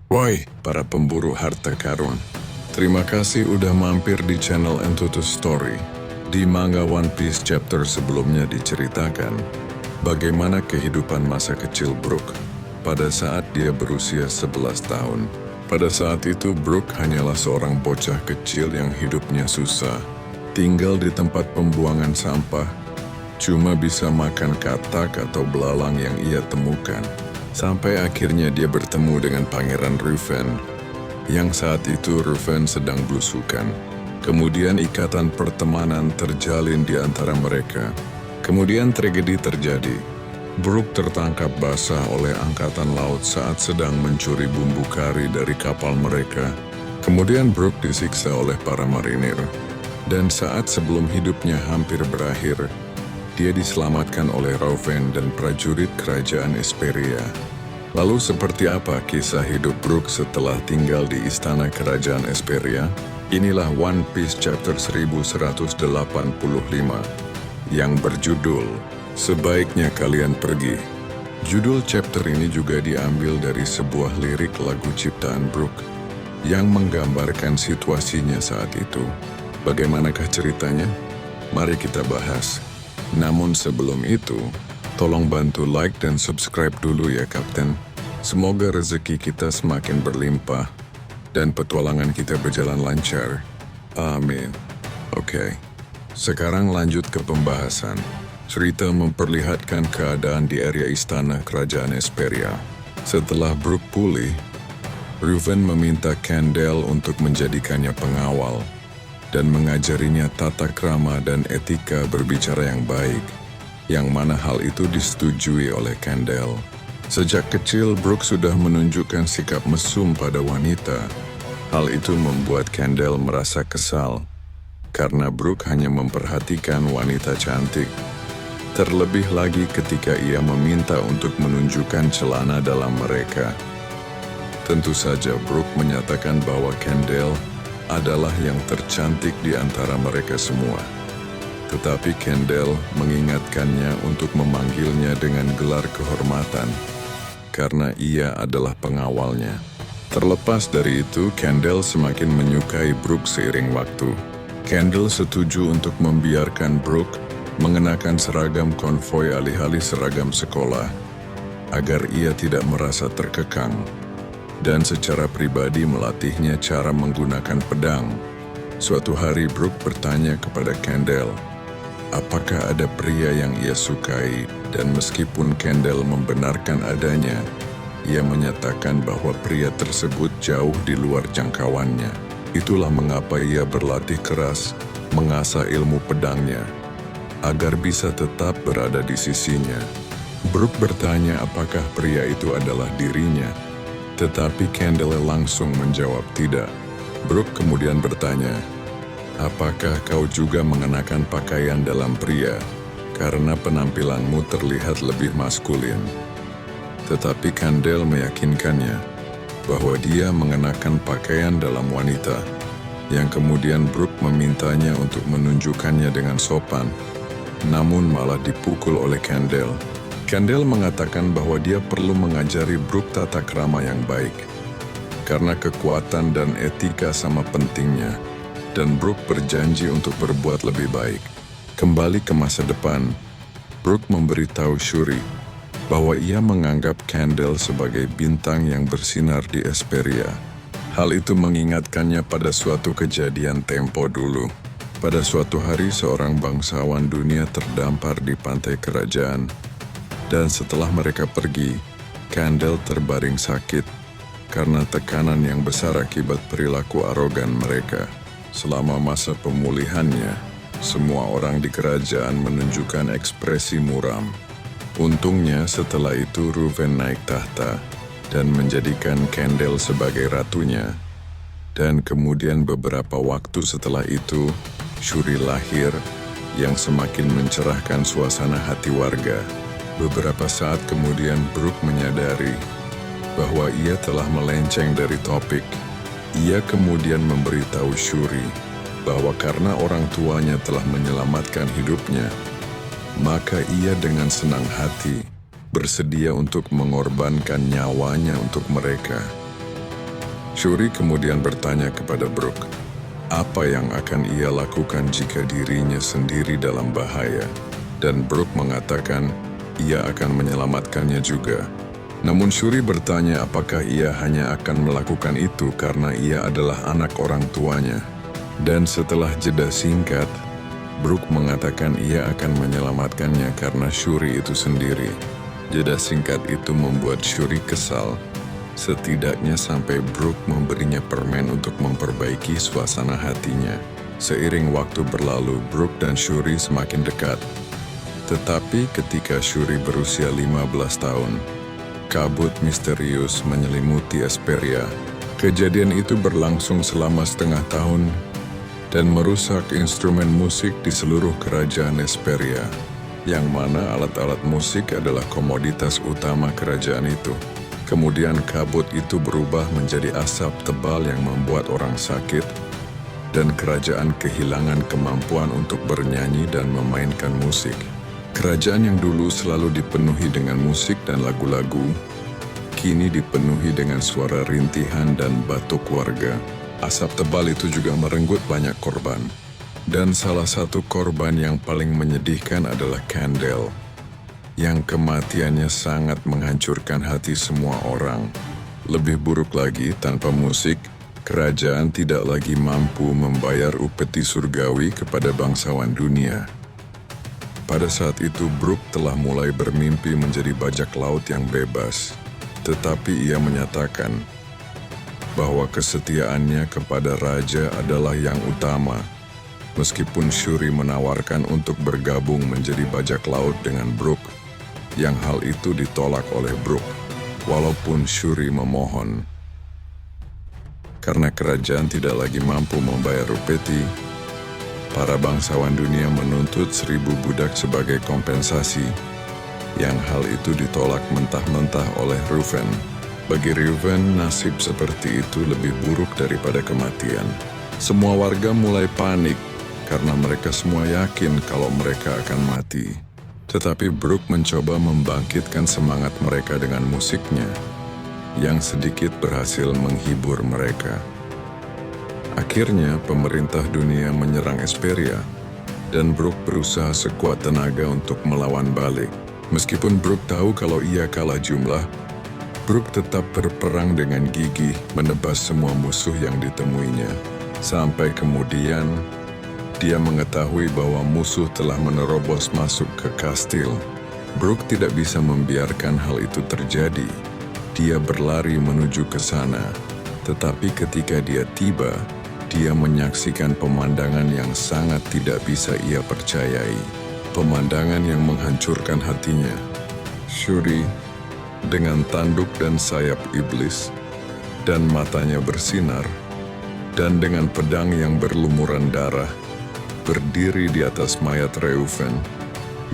Woi, para pemburu harta karun. Terima kasih udah mampir di channel Entutu Story. Di manga One Piece chapter sebelumnya diceritakan bagaimana kehidupan masa kecil Brook pada saat dia berusia 11 tahun. Pada saat itu Brook hanyalah seorang bocah kecil yang hidupnya susah. Tinggal di tempat pembuangan sampah, cuma bisa makan katak atau belalang yang ia temukan. Sampai akhirnya dia bertemu dengan Pangeran Ruffin, yang saat itu Ruffin sedang belusukan. Kemudian ikatan pertemanan terjalin di antara mereka. Kemudian tragedi terjadi. Brook tertangkap basah oleh angkatan laut saat sedang mencuri bumbu kari dari kapal mereka. Kemudian Brook disiksa oleh para marinir. Dan saat sebelum hidupnya hampir berakhir, dia diselamatkan oleh Ruffin dan prajurit kerajaan Esperia. Lalu seperti apa kisah hidup Brook setelah tinggal di istana kerajaan Esperia? Inilah One Piece chapter 1185 yang berjudul Sebaiknya Kalian Pergi. Judul chapter ini juga diambil dari sebuah lirik lagu ciptaan Brook yang menggambarkan situasinya saat itu. Bagaimanakah ceritanya? Mari kita bahas. Namun sebelum itu, tolong bantu like dan subscribe dulu ya Kapten. Semoga rezeki kita semakin berlimpah dan petualangan kita berjalan lancar. Amin. Oke, sekarang lanjut ke pembahasan. Cerita memperlihatkan keadaan di area istana kerajaan Esperia. Setelah Brook pulih, Ruffin meminta Candle untuk menjadikannya pengawal dan mengajarinya tata krama dan etika berbicara yang baik, yang mana hal itu disetujui oleh Candle. Sejak kecil, Brook sudah menunjukkan sikap mesum pada wanita. Hal itu membuat Candle merasa kesal, karena Brook hanya memperhatikan wanita cantik. Terlebih lagi ketika ia meminta untuk menunjukkan celana dalam mereka. Tentu saja Brook menyatakan bahwa Candle adalah yang tercantik di antara mereka semua. Tetapi Candle mengingatkannya untuk memanggilnya dengan gelar kehormatan, karena ia adalah pengawalnya. Terlepas dari itu, Candle semakin menyukai Brook seiring waktu. Candle setuju untuk membiarkan Brook mengenakan seragam konvoi alih-alih seragam sekolah, agar ia tidak merasa terkekang, dan secara pribadi melatihnya cara menggunakan pedang. Suatu hari Brook bertanya kepada Candle, apakah ada pria yang ia sukai, dan meskipun Candle membenarkan adanya, ia menyatakan bahwa pria tersebut jauh di luar jangkauannya. Itulah mengapa ia berlatih keras, mengasah ilmu pedangnya, agar bisa tetap berada di sisinya. Brook bertanya apakah pria itu adalah dirinya, tetapi Candle langsung menjawab tidak. Brook kemudian bertanya, apakah kau juga mengenakan pakaian dalam pria, karena penampilanmu terlihat lebih maskulin? Tetapi Candle meyakinkannya bahwa dia mengenakan pakaian dalam wanita, yang kemudian Brook memintanya untuk menunjukkannya dengan sopan, namun malah dipukul oleh Candle. Candle mengatakan bahwa dia perlu mengajari Brook tata krama yang baik, karena kekuatan dan etika sama pentingnya, dan Brook berjanji untuk berbuat lebih baik. Kembali ke masa depan, Brook memberitahu Shuri bahwa ia menganggap Candle sebagai bintang yang bersinar di Esperia. Hal itu mengingatkannya pada suatu kejadian tempo dulu. Pada suatu hari seorang bangsawan dunia terdampar di pantai kerajaan, dan setelah mereka pergi, Candle terbaring sakit karena tekanan yang besar akibat perilaku arogan mereka. Selama masa pemulihannya, semua orang di kerajaan menunjukkan ekspresi muram. Untungnya setelah itu Ruffin naik tahta dan menjadikan Candle sebagai ratunya. Dan kemudian beberapa waktu setelah itu, Shuri lahir yang semakin mencerahkan suasana hati warga. Beberapa saat kemudian Brook menyadari bahwa ia telah melenceng dari topik. Ia kemudian memberitahu Shuri bahwa karena orang tuanya telah menyelamatkan hidupnya, maka ia dengan senang hati bersedia untuk mengorbankan nyawanya untuk mereka. Shuri kemudian bertanya kepada Brook, apa yang akan ia lakukan jika dirinya sendiri dalam bahaya, dan Brook mengatakan ia akan menyelamatkannya juga. Namun Shuri bertanya apakah ia hanya akan melakukan itu karena ia adalah anak orang tuanya. Dan setelah jeda singkat, Brook mengatakan ia akan menyelamatkannya karena Shuri itu sendiri. Jeda singkat itu membuat Shuri kesal, setidaknya sampai Brook memberinya permen untuk memperbaiki suasana hatinya. Seiring waktu berlalu, Brook dan Shuri semakin dekat. Tetapi ketika Shuri berusia 15 tahun, kabut misterius menyelimuti Esperia. Kejadian itu berlangsung selama setengah tahun dan merusak instrumen musik di seluruh kerajaan Esperia, yang mana alat-alat musik adalah komoditas utama kerajaan itu. Kemudian kabut itu berubah menjadi asap tebal yang membuat orang sakit, dan kerajaan kehilangan kemampuan untuk bernyanyi dan memainkan musik. Kerajaan yang dulu selalu dipenuhi dengan musik dan lagu-lagu, kini dipenuhi dengan suara rintihan dan batuk warga. Asap tebal itu juga merenggut banyak korban. Dan salah satu korban yang paling menyedihkan adalah Candle, yang kematiannya sangat menghancurkan hati semua orang. Lebih buruk lagi, tanpa musik, kerajaan tidak lagi mampu membayar upeti surgawi kepada bangsawan dunia. Pada saat itu, Brook telah mulai bermimpi menjadi bajak laut yang bebas. Tetapi ia menyatakan bahwa kesetiaannya kepada raja adalah yang utama. Meskipun Shuri menawarkan untuk bergabung menjadi bajak laut dengan Brook, yang hal itu ditolak oleh Brook, walaupun Shuri memohon. Karena kerajaan tidak lagi mampu membayar upeti, para bangsawan dunia menuntut 1.000 budak sebagai kompensasi, yang hal itu ditolak mentah-mentah oleh Reuven. Bagi Reuven, nasib seperti itu lebih buruk daripada kematian. Semua warga mulai panik karena mereka semua yakin kalau mereka akan mati. Tetapi Brook mencoba membangkitkan semangat mereka dengan musiknya, yang sedikit berhasil menghibur mereka. Akhirnya, pemerintah dunia menyerang Esperia, dan Brook berusaha sekuat tenaga untuk melawan balik. Meskipun Brook tahu kalau ia kalah jumlah, Brook tetap berperang dengan gigih menebas semua musuh yang ditemuinya. Sampai kemudian, dia mengetahui bahwa musuh telah menerobos masuk ke kastil. Brook tidak bisa membiarkan hal itu terjadi. Dia berlari menuju ke sana, tetapi ketika dia tiba, dia menyaksikan pemandangan yang sangat tidak bisa ia percayai. Pemandangan yang menghancurkan hatinya. Shuri, dengan tanduk dan sayap iblis, dan matanya bersinar, dan dengan pedang yang berlumuran darah, berdiri di atas mayat Reuven,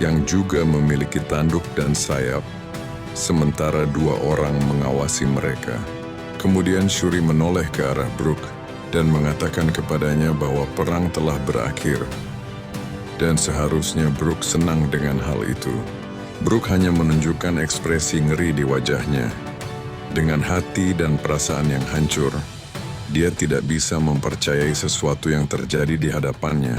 yang juga memiliki tanduk dan sayap, sementara 2 orang mengawasi mereka. Kemudian Shuri menoleh ke arah Brook dan mengatakan kepadanya bahwa perang telah berakhir, dan seharusnya Brook senang dengan hal itu. Brook hanya menunjukkan ekspresi ngeri di wajahnya. Dengan hati dan perasaan yang hancur, dia tidak bisa mempercayai sesuatu yang terjadi di hadapannya.